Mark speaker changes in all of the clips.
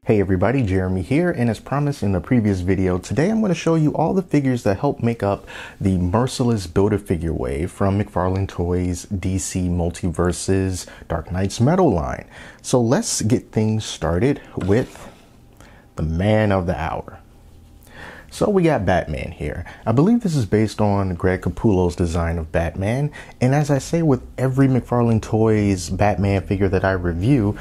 Speaker 1: Hey everybody, Jeremy here, and as promised in the previous video, today I'm going to show you all the figures that help make up the Merciless Build-A-Figure wave from McFarlane Toys DC Multiverse's Dark Knight's Metal line. So let's get things started with the man of the hour. So we got Batman here. I believe this is based on Greg Capullo's design of Batman, and as I say with every McFarlane Toys Batman figure that I review,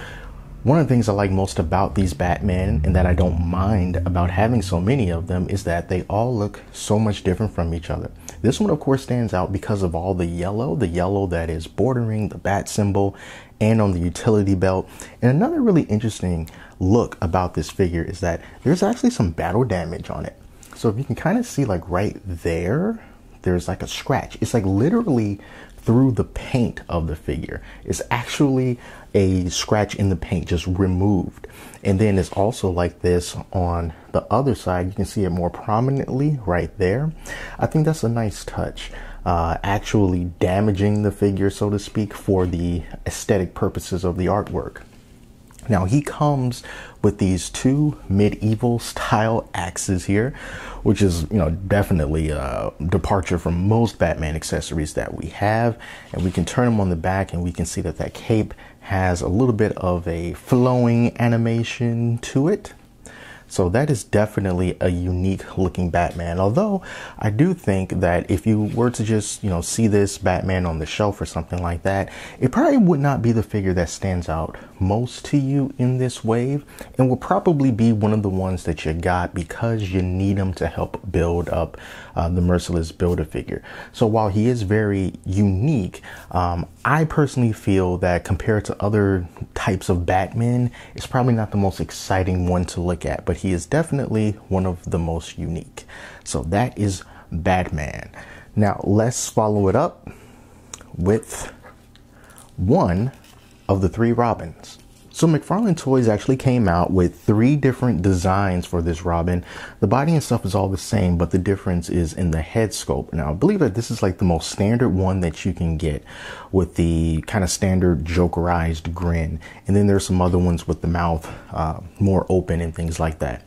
Speaker 1: one of the things I like most about these Batman, and that I don't mind about having so many of them, is that they all look so much different from each other. This one, of course, stands out because of all the yellow that is bordering the bat symbol and on the utility belt. And another really interesting look about this figure is that there's actually some battle damage on it. So if you can kind of see, like right there, there's like a scratch. It's like literally through the paint of the figure. It's actually a scratch in the paint, just removed. And then it's also like this on the other side. You can see it more prominently right there. I think that's a nice touch, actually damaging the figure, so to speak, for the aesthetic purposes of the artwork. Now he comes with these two medieval style axes here, which is, definitely a departure from most Batman accessories that we have. And we can turn them on the back and we can see that that cape has a little bit of a flowing animation to it. So that is definitely a unique looking Batman. Although I do think that if you were to just, see this Batman on the shelf or something like that, it probably would not be the figure that stands out most to you in this wave, and will probably be one of the ones that you got because you need him to help build up the Merciless Build-A-Figure. So while he is very unique, I personally feel that compared to other types of Batman, it's probably not the most exciting one to look at, but he is definitely one of the most unique. So that is Batman. Now let's follow it up with one of the three Robins. So McFarlane Toys actually came out with three different designs for this Robin. The body and stuff is all the same, but the difference is in the head sculpt. Now I believe that this is like the most standard one that you can get, with the kind of standard Jokerized grin. And then there's some other ones with the mouth more open and things like that.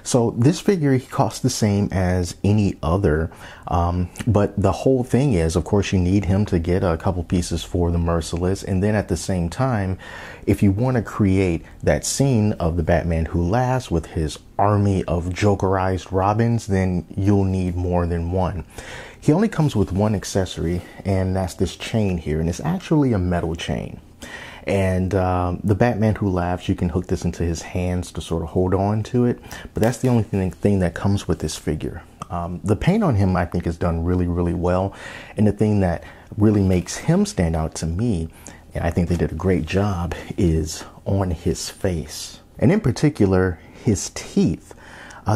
Speaker 1: So this figure, he costs the same as any other, but the whole thing is, of course, you need him to get a couple pieces for the Merciless. And then at the same time, if you want to create that scene of the Batman Who Laughs with his army of Jokerized Robins, then you'll need more than one. He only comes with one accessory, and that's this chain here, and it's actually a metal chain. And the Batman Who Laughs, you can hook this into his hands to sort of hold on to it, but that's the only thing that comes with this figure. The paint on him, I think, is done really, really well, and the thing that really makes him stand out to me, and I think they did a great job, is on his face, and in particular his teeth.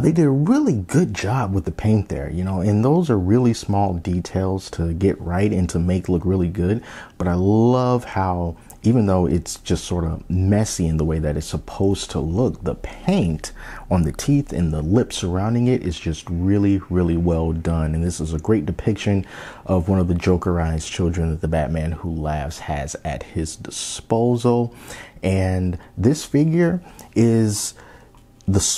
Speaker 1: They did a really good job with the paint there, and those are really small details to get right and to make look really good. But I love how, even though it's just sort of messy in the way that it's supposed to look, the paint on the teeth and the lips surrounding it is just really, really well done. And this is a great depiction of one of the Jokerized children that the Batman Who Laughs has at his disposal. And this figure is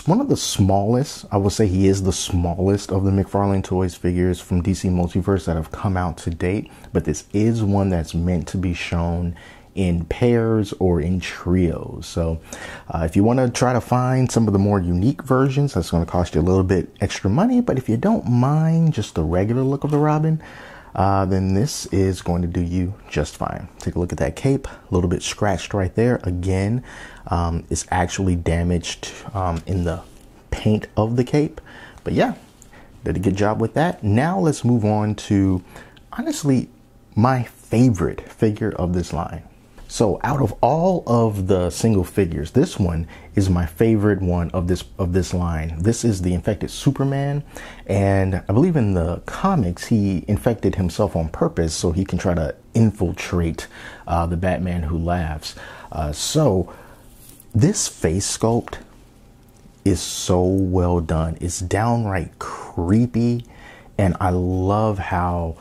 Speaker 1: one of the smallest. I would say he is the smallest of the McFarlane Toys figures from DC Multiverse that have come out to date, but this is one that's meant to be shown in pairs or in trios. So if you want to try to find some of the more unique versions, that's going to cost you a little bit extra money, but if you don't mind just the regular look of the Robin, then this is going to do you just fine. Take a look at that cape, a little bit scratched right there. Again, it's actually damaged in the paint of the cape, but yeah, did a good job with that. Now let's move on to, honestly, my favorite figure of this line. So out of all of the single figures, this one is my favorite one of this line. This is the infected Superman, and I believe in the comics he infected himself on purpose so he can try to infiltrate the Batman Who Laughs. So this face sculpt is so well done. It's downright creepy, and I love how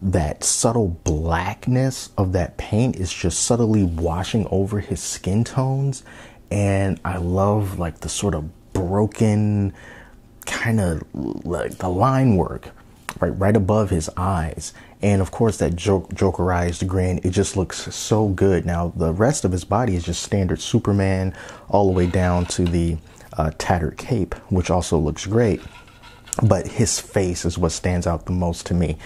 Speaker 1: that subtle blackness of that paint is just subtly washing over his skin tones, And I love like the sort of broken kind of like the line work right above his eyes, and of course that jokerized grin. It just looks so good. Now the rest of his body is just standard Superman all the way down to the tattered cape, which also looks great, but his face is what stands out the most to me.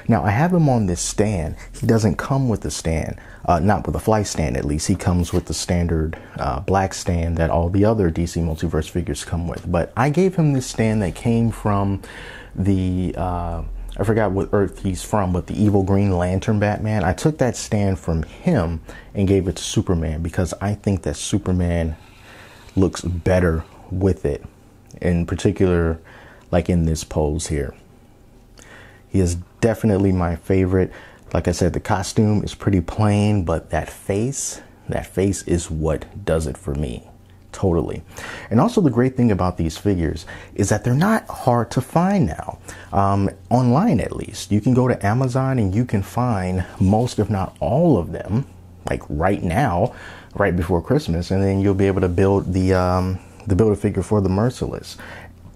Speaker 1: Now I have him on this stand. He doesn't come with the stand, not with a flight stand at least. He comes with the standard black stand that all the other DC Multiverse figures come with. But I gave him this stand that came from the, I forgot what Earth he's from, but the evil Green Lantern Batman. I took that stand from him and gave it to Superman because I think that Superman looks better with it, in particular like in this pose here. He is definitely my favorite. Like I said, the costume is pretty plain, but that face is what does it for me. Totally. And also the great thing about these figures is that they're not hard to find now. Online at least. You can go to Amazon and you can find most, if not all of them, like right now, right before Christmas, and then you'll be able to build the Build-A-Figure for the Merciless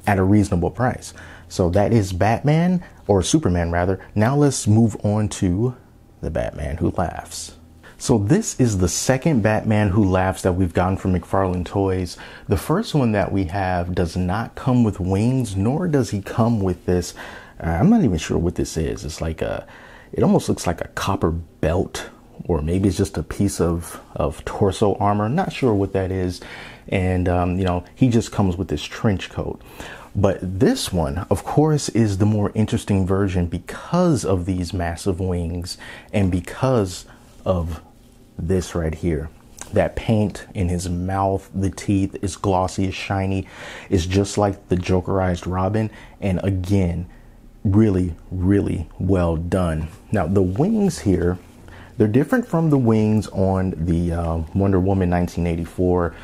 Speaker 1: at a reasonable price. So that is Batman, or Superman rather. Now let's move on to the Batman Who Laughs. So this is the second Batman Who Laughs that we've gotten from McFarlane Toys. The first one that we have does not come with wings, nor does he come with this. I'm not even sure what this is. It's like it almost looks like a copper belt, or maybe it's just a piece of torso armor. Not sure what that is. And, you know, he just comes with this trench coat. But this one, of course, is the more interesting version because of these massive wings and because of this right here. That paint in his mouth, the teeth is glossy, is shiny. It's just like the Jokerized Robin. And again, really, really well done. Now, the wings here, they're different from the wings on the Wonder Woman 1984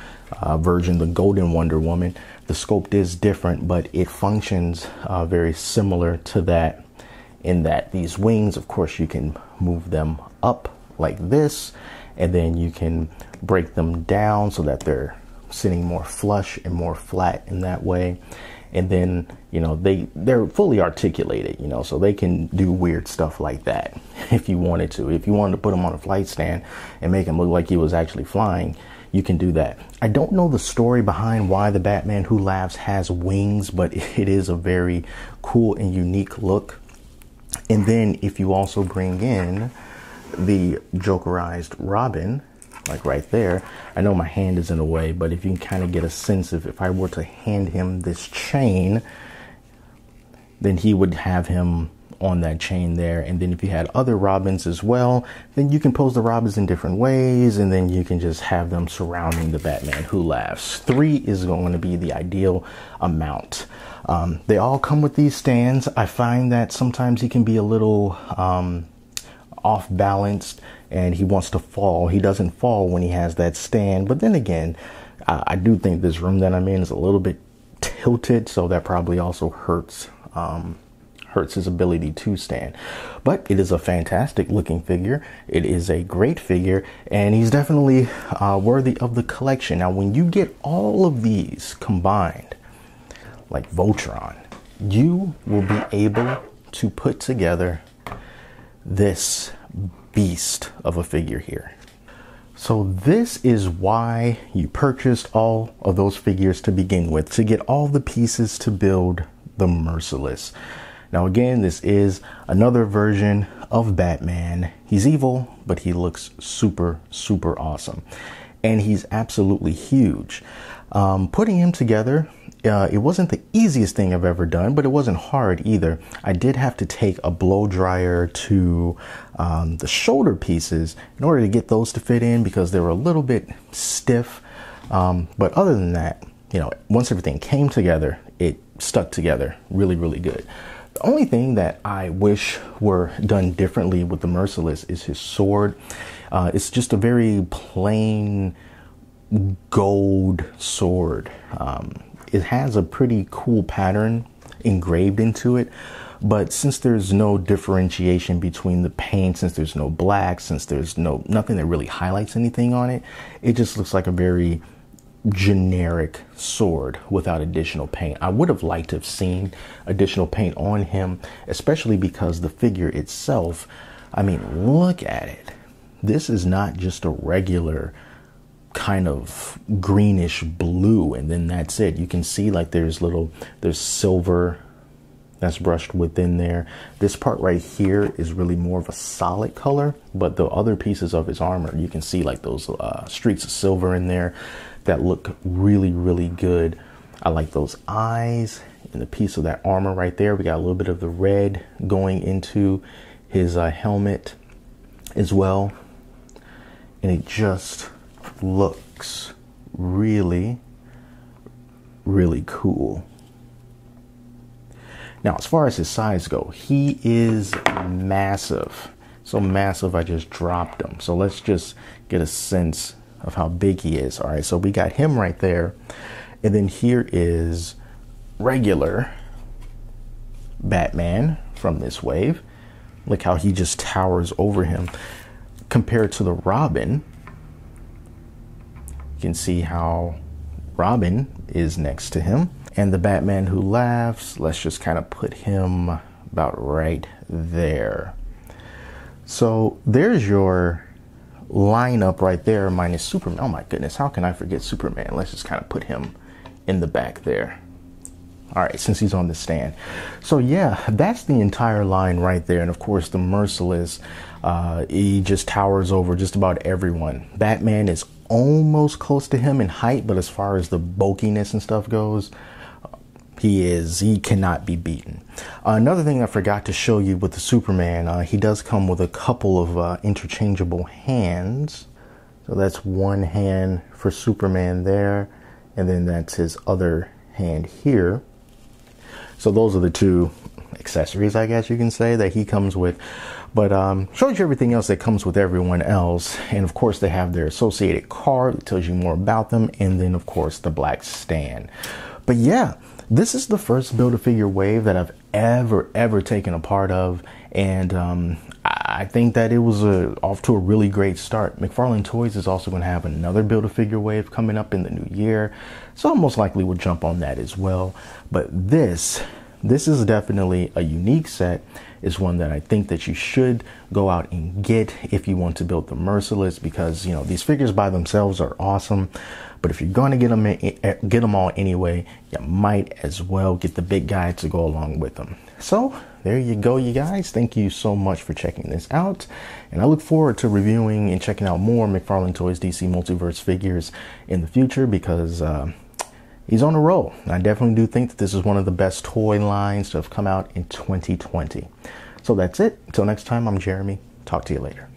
Speaker 1: version, the Golden Wonder Woman. The sculpt is different, but it functions very similar to that, in that these wings, of course, you can move them up like this, and then you can break them down so that they're sitting more flush and more flat in that way. And then, you know, they're fully articulated, you know, so they can do weird stuff like that if you wanted to. If you wanted to put him on a flight stand and make him look like he was actually flying, you can do that. I don't know the story behind why the Batman Who Laughs has wings, but it is a very cool and unique look. And then if you also bring in the Jokerized Robin, like right there, I know my hand is in the way, but if you can kind of get a sense of, if I were to hand him this chain, then he would have him on that chain there. And then if you had other Robins as well, then you can pose the Robins in different ways, and then you can just have them surrounding the Batman Who Laughs. 3 is going to be the ideal amount. They all come with these stands. I find that sometimes he can be a little off balanced and he wants to fall. He doesn't fall when he has that stand. But then again, I do think this room that I'm in is a little bit tilted, so that probably also hurts his ability to stand. But it is a fantastic looking figure. It is a great figure, and he's definitely worthy of the collection. Now, when you get all of these combined, like Voltron, you will be able to put together this beast of a figure here. So this is why you purchased all of those figures to begin with, to get all the pieces to build the Merciless. Now again, this is another version of Batman. He's evil, but he looks super, super awesome. And he's absolutely huge. Putting him together, it wasn't the easiest thing I've ever done, but it wasn't hard either. I did have to take a blow dryer to the shoulder pieces in order to get those to fit in because they were a little bit stiff. But other than that, you know, once everything came together, it stuck together really, really good. The only thing that I wish were done differently with the Merciless is his sword. It's just a very plain gold sword. It has a pretty cool pattern engraved into it, but since there's no differentiation between the paint, since there's no black, since there's nothing that really highlights anything on it, it just looks like a very generic sword without additional paint. I would have liked to have seen additional paint on him, especially because the figure itself, I mean, look at it. This is not just a regular kind of greenish blue and then that's it. You can see like there's silver that's brushed within there. This part right here is really more of a solid color, but the other pieces of his armor, you can see like those streaks of silver in there that look really, really good. I like those eyes and the piece of that armor right there. We got a little bit of the red going into his helmet as well. And it just looks really, really cool. Now, as far as his size go, he is massive. So massive, I just dropped him. So let's just get a sense of how big he is. All right, so we got him right there. And then here is regular Batman from this wave. Look how he just towers over him. Compared to the Robin, you can see how Robin is next to him. And the Batman Who Laughs, let's just kind of put him about right there. So there's your lineup right there minus Superman. Oh my goodness, how can I forget Superman? Let's just kind of put him in the back there. All right, since he's on the stand. So yeah, that's the entire line right there. And of course, the Merciless, he just towers over just about everyone. Batman is almost close to him in height, but as far as the bulkiness and stuff goes, he cannot be beaten. Another thing I forgot to show you with the Superman, he does come with a couple of interchangeable hands. So that's one hand for Superman there, and then that's his other hand here. So those are the two accessories, I guess you can say, that he comes with. But shows you everything else that comes with everyone else. And of course, they have their associated card that tells you more about them. And then, of course, the black stand. But yeah, this is the first Build-A-Figure wave that I've ever taken a part of. And I think that it was off to a really great start. McFarlane Toys is also going to have another Build-A-Figure wave coming up in the new year. So most likely we'll jump on that as well. But this is definitely a unique set. It's one that I think that you should go out and get if you want to build the Merciless, because, you know, these figures by themselves are awesome. But if you're going to get them all anyway, you might as well get the big guy to go along with them. So there you go, you guys. Thank you so much for checking this out. And I look forward to reviewing and checking out more McFarlane Toys DC Multiverse figures in the future, because he's on a roll. I definitely do think that this is one of the best toy lines to have come out in 2020. So that's it. Until next time, I'm Jeremy. Talk to you later.